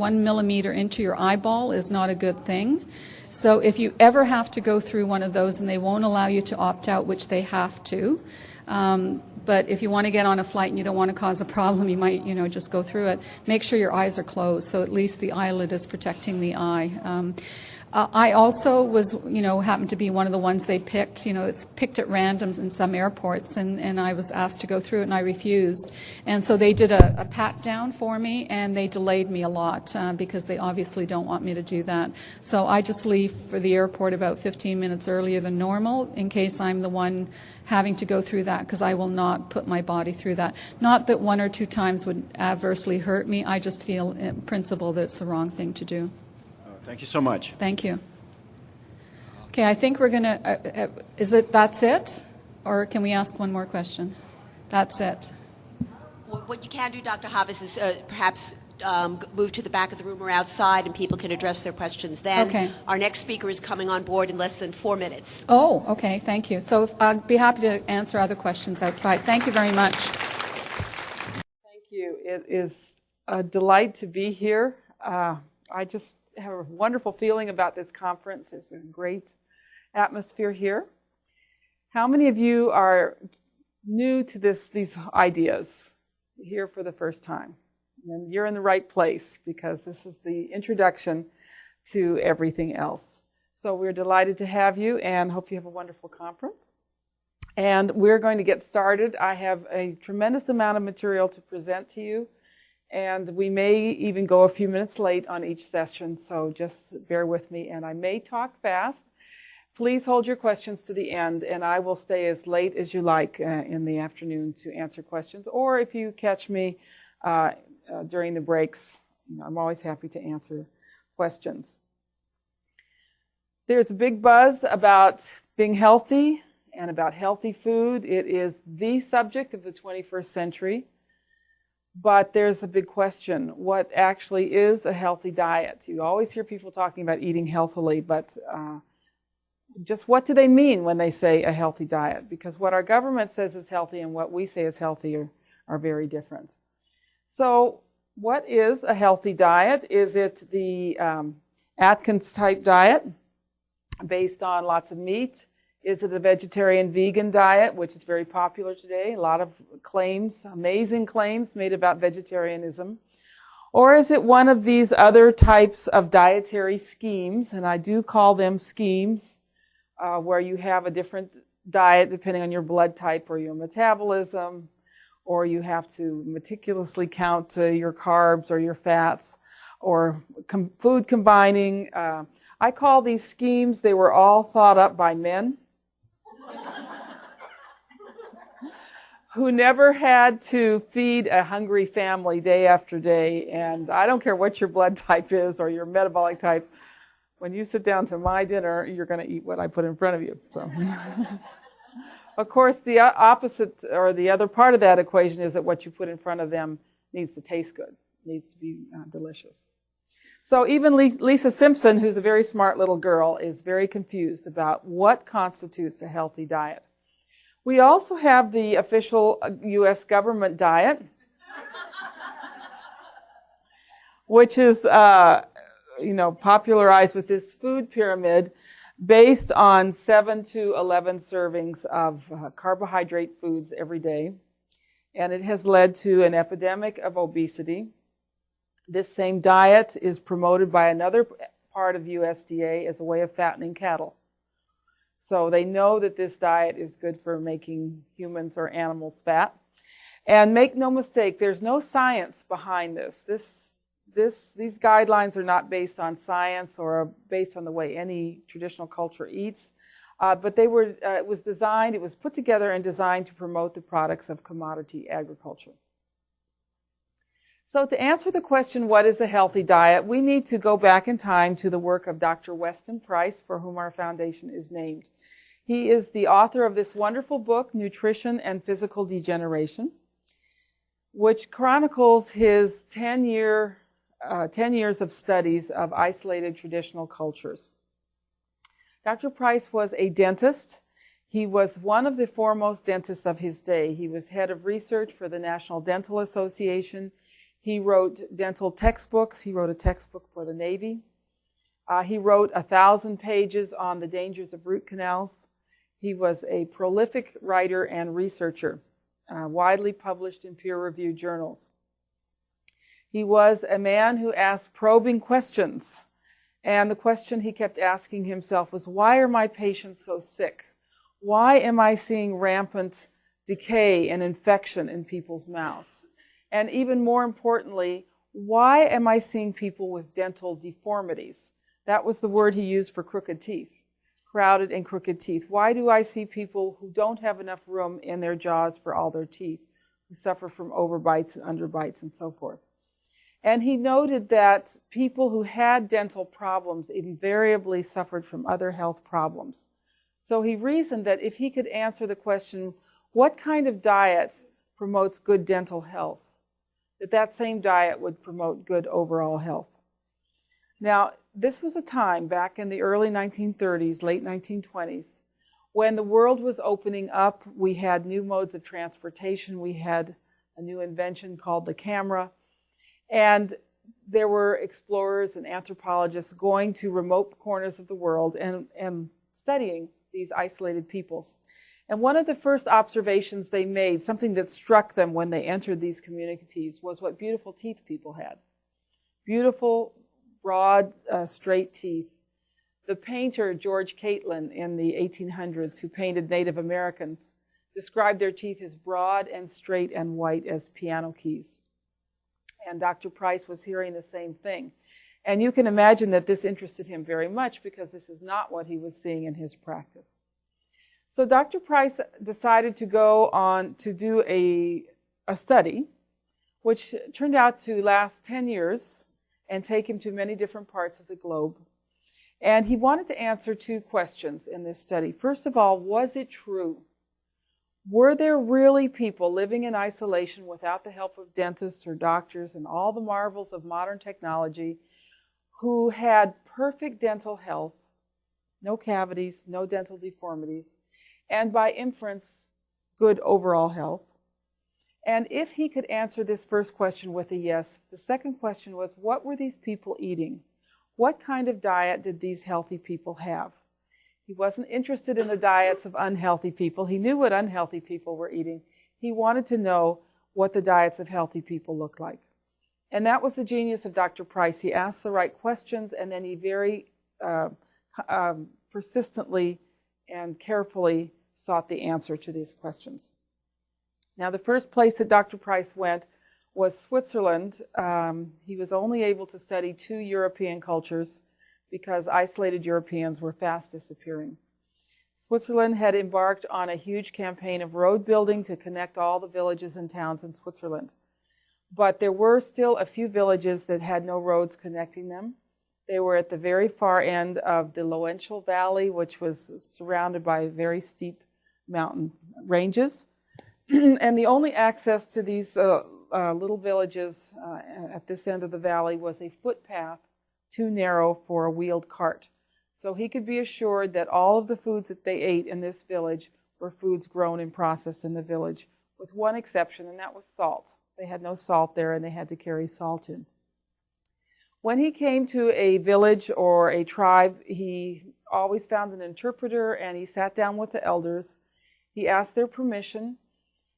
1 millimeter into your eyeball is not a good thing. So if you ever have to go through one of those and they won't allow you to opt out, which they have to, but if you want to get on a flight and you don't want to cause a problem, you might, just go through it. Make sure your eyes are closed, so at least the eyelid is protecting the eye. I also was, happened to be one of the ones they picked. It's picked at random in some airports, and I was asked to go through it, and I refused. And so they did a pat down for me, and they delayed me a lot because they obviously don't want me to do that. So I just leave for the airport about 15 minutes earlier than normal in case I'm the one having to go through that, because I will not put my body through that. Not that 1 or 2 times would adversely hurt me. I just feel in principle that it's the wrong thing to do. Thank you so much. Thank you. Okay, I think we're going to, that's it? Or can we ask one more question? That's it. What you can do, Dr. Havas, is perhaps move to the back of the room or outside, and people can address their questions then. Okay. Our next speaker is coming on board in less than 4 minutes. Oh, okay, thank you. So I'd be happy to answer other questions outside. Thank you very much. Thank you. It is a delight to be here. I just have a wonderful feeling about this conference. There's a great atmosphere here. How many of you are new to these ideas, here for the first time? And you're in the right place, because this is the introduction to everything else. So we're delighted to have you, and hope you have a wonderful conference. And we're going to get started. I have a tremendous amount of material to present to you, and we may even go a few minutes late on each session, so just bear with me. And I may talk fast. Please hold your questions to the end, and I will stay as late as you like in the afternoon to answer questions. Or if you catch me during the breaks, I'm always happy to answer questions. There's a big buzz about being healthy and about healthy food. It is the subject of the 21st century. But there's a big question. What actually is a healthy diet? You always hear people talking about eating healthily, but just what do they mean when they say a healthy diet? Because what our government says is healthy and what we say is healthy are very different. So what is a healthy diet? Is it the Atkins type diet based on lots of meat? Is it a vegetarian vegan diet, which is very popular today? A lot of claims, amazing claims made about vegetarianism. Or is it one of these other types of dietary schemes, and I do call them schemes, where you have a different diet depending on your blood type or your metabolism, or you have to meticulously count your carbs or your fats, or food combining. I call these schemes, they were all thought up by men who never had to feed a hungry family day after day. And I don't care what your blood type is or your metabolic type. When you sit down to my dinner, you're going to eat what I put in front of you. So, of course, the opposite, or the other part of that equation, is that what you put in front of them needs to taste good, needs to be delicious. So even Lisa Simpson, who's a very smart little girl, is very confused about what constitutes a healthy diet. We also have the official U.S. government diet, which is, popularized with this food pyramid based on 7 to 11 servings of carbohydrate foods every day. And it has led to an epidemic of obesity. This same diet is promoted by another part of USDA as a way of fattening cattle. So they know that this diet is good for making humans or animals fat. And make no mistake, there's no science behind this. These guidelines are not based on science or based on the way any traditional culture eats. But it was put together and designed to promote the products of commodity agriculture. So to answer the question, what is a healthy diet, we need to go back in time to the work of Dr. Weston Price, for whom our foundation is named. He is the author of this wonderful book, Nutrition and Physical Degeneration, which chronicles his 10 years of studies of isolated traditional cultures. Dr. Price was a dentist. He was one of the foremost dentists of his day. He was head of research for the National Dental Association. He wrote dental textbooks. He wrote a textbook for the Navy. He wrote 1,000 pages on the dangers of root canals. He was a prolific writer and researcher, widely published in peer-reviewed journals. He was a man who asked probing questions. And the question he kept asking himself was, why are my patients so sick? Why am I seeing rampant decay and infection in people's mouths? And even more importantly, why am I seeing people with dental deformities? That was the word he used for crooked teeth, crowded and crooked teeth. Why do I see people who don't have enough room in their jaws for all their teeth, who suffer from overbites and underbites and so forth? And he noted that people who had dental problems invariably suffered from other health problems. So he reasoned that if he could answer the question, what kind of diet promotes good dental health, that same diet would promote good overall health. Now, this was a time back in the early 1930s, late 1920s, when the world was opening up. We had new modes of transportation. We had a new invention called the camera. And there were explorers and anthropologists going to remote corners of the world and studying these isolated peoples. And one of the first observations they made, something that struck them when they entered these communities, was what beautiful teeth people had. Beautiful, broad, straight teeth. The painter George Catlin in the 1800s, who painted Native Americans, described their teeth as broad and straight and white as piano keys. And Dr. Price was hearing the same thing. And you can imagine that this interested him very much, because this is not what he was seeing in his practice. So Dr. Price decided to go on to do a study, which turned out to last 10 years and take him to many different parts of the globe. And he wanted to answer two questions in this study. First of all, was it true? Were there really people living in isolation without the help of dentists or doctors and all the marvels of modern technology who had perfect dental health, no cavities, no dental deformities, and by inference, good overall health? And if he could answer this first question with a yes, the second question was, what were these people eating? What kind of diet did these healthy people have? He wasn't interested in the diets of unhealthy people. He knew what unhealthy people were eating. He wanted to know what the diets of healthy people looked like. And that was the genius of Dr. Price. He asked the right questions, and then he very persistently and carefully sought the answer to these questions. Now, the first place that Dr. Price went was Switzerland. He was only able to study 2 European cultures because isolated Europeans were fast disappearing. Switzerland had embarked on a huge campaign of road building to connect all the villages and towns in Switzerland. But there were still a few villages that had no roads connecting them. They were at the very far end of the Loenschel Valley, which was surrounded by very steep mountain ranges. And the only access to these little villages at this end of the valley was a footpath too narrow for a wheeled cart. So he could be assured that all of the foods that they ate in this village were foods grown and processed in the village, with one exception, and that was salt. They had no salt there, and they had to carry salt in. When he came to a village or a tribe, he always found an interpreter, and he sat down with the elders. He asked their permission,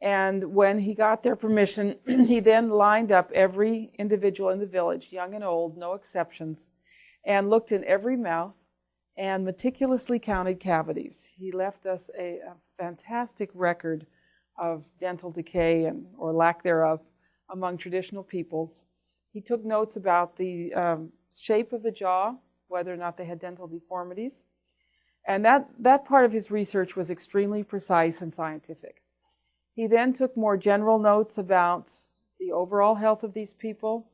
and when he got their permission, he then lined up every individual in the village, young and old, no exceptions, and looked in every mouth and meticulously counted cavities. He left us a fantastic record of dental decay or lack thereof among traditional peoples. He took notes about the shape of the jaw, whether or not they had dental deformities. And that part of his research was extremely precise and scientific. He then took more general notes about the overall health of these people.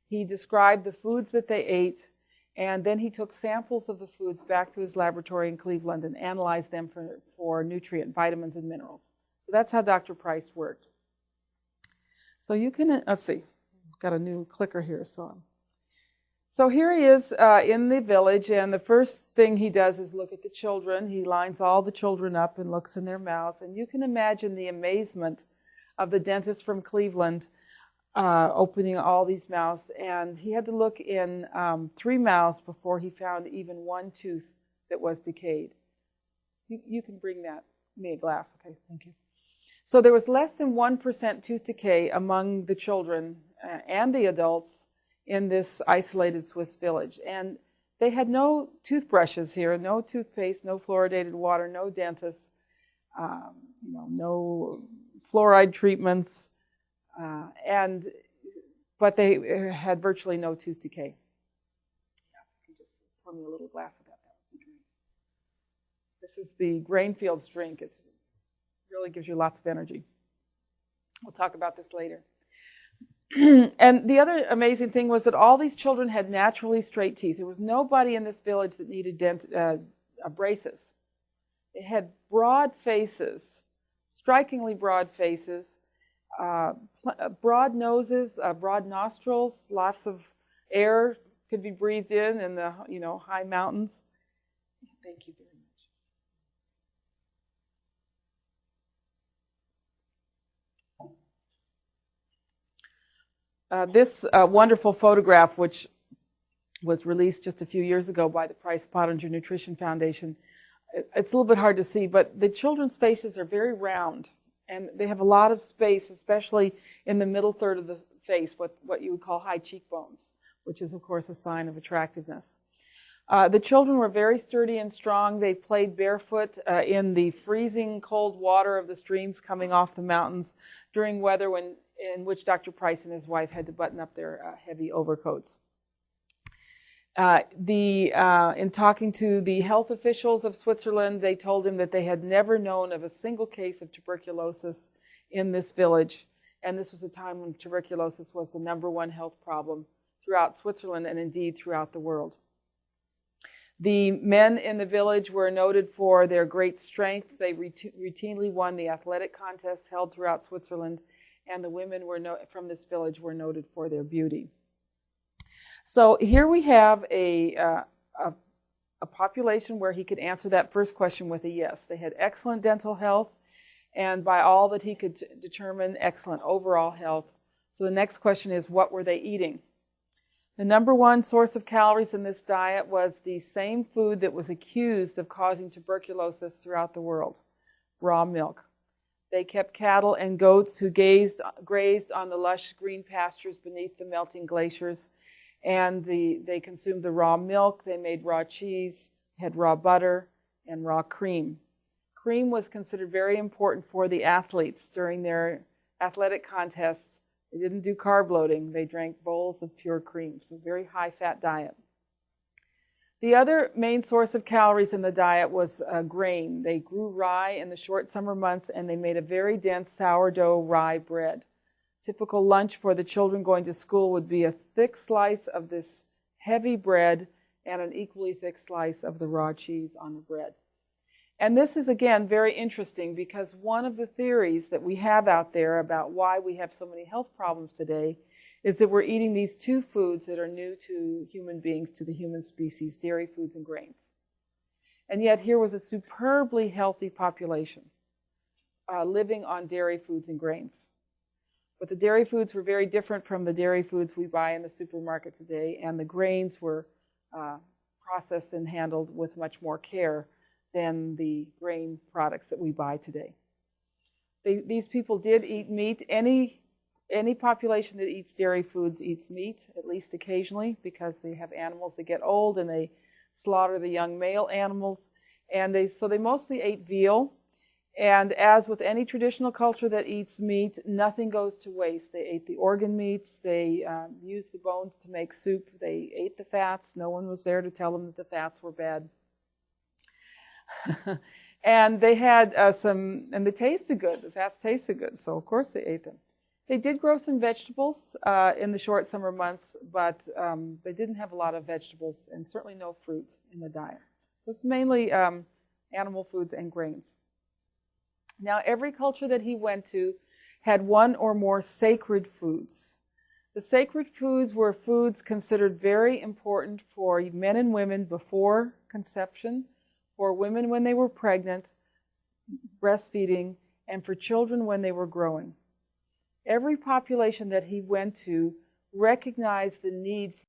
He described the foods that they ate, and then he took samples of the foods back to his laboratory in Cleveland and analyzed them for nutrient, vitamins, and minerals. So that's how Dr. Price worked. So you can, let's see, got a new clicker here. So here he is in the village, and the first thing he does is look at the children. He lines all the children up and looks in their mouths, and you can imagine the amazement of the dentist from Cleveland opening all these mouths, and he had to look in 3 mouths before he found even one tooth that was decayed. You can bring me a glass, okay? Thank you. So there was less than 1% tooth decay among the children and the adults in this isolated Swiss village. And they had no toothbrushes here, no toothpaste, no fluoridated water, no dentists, no fluoride treatments, but they had virtually no tooth decay. Yeah, you can just pour me a little glass of that. That would be great. This is the Grainfields drink. It really gives you lots of energy. We'll talk about this later. And the other amazing thing was that all these children had naturally straight teeth. There was nobody in this village that needed braces. They had broad faces, strikingly broad faces, broad noses, broad nostrils, lots of air could be breathed in the high mountains. Thank you very much. This wonderful photograph, which was released just a few years ago by the Price Pottinger Nutrition Foundation, it's a little bit hard to see, but the children's faces are very round, and they have a lot of space, especially in the middle third of the face, what you would call high cheekbones, which is, of course, a sign of attractiveness. The children were very sturdy and strong. They played barefoot in the freezing cold water of the streams coming off the mountains during weather in which Dr. Price and his wife had to button up their heavy overcoats. In talking to the health officials of Switzerland, they told him that they had never known of a single case of tuberculosis in this village. And this was a time when tuberculosis was the #1 health problem throughout Switzerland and indeed throughout the world. The men in the village were noted for their great strength. They routinely won the athletic contests held throughout Switzerland, and the women from this village were noted for their beauty. So here we have a population where he could answer that first question with a yes. They had excellent dental health, and by all that he could determine, excellent overall health. So the next question is, what were they eating? The #1 source of calories in this diet was the same food that was accused of causing tuberculosis throughout the world, raw milk. They kept cattle and goats who grazed on the lush green pastures beneath the melting glaciers, and they consumed the raw milk. They made raw cheese, had raw butter, and raw cream. Cream was considered very important for the athletes during their athletic contests. They didn't do carb loading. They drank bowls of pure cream, so very high-fat diet. The other main source of calories in the diet was grain. They grew rye in the short summer months, and they made a very dense sourdough rye bread. Typical lunch for the children going to school would be a thick slice of this heavy bread and an equally thick slice of the raw cheese on the bread. And this is, again, very interesting because one of the theories that we have out there about why we have so many health problems today is that we're eating these two foods that are new to human beings, to the human species, dairy foods and grains. And yet here was a superbly healthy population living on dairy foods and grains. But the dairy foods were very different from the dairy foods we buy in the supermarket today, and the grains were processed and handled with much more care than the grain products that we buy today. These people did eat meat. Any population that eats dairy foods eats meat, at least occasionally, because they have animals that get old and they slaughter the young male animals. And so they mostly ate veal. And as with any traditional culture that eats meat, nothing goes to waste. They ate the organ meats. They used the bones to make soup. They ate the fats. No one was there to tell them that the fats were bad. And they had and they tasted good. The fats tasted good, so of course they ate them. They did grow some vegetables in the short summer months, but they didn't have a lot of vegetables and certainly no fruit in the diet. It was mainly animal foods and grains. Now, every culture that he went to had one or more sacred foods. The sacred foods were foods considered very important for men and women before conception, for women when they were pregnant, breastfeeding, and for children when they were growing. every population that he went to recognized the need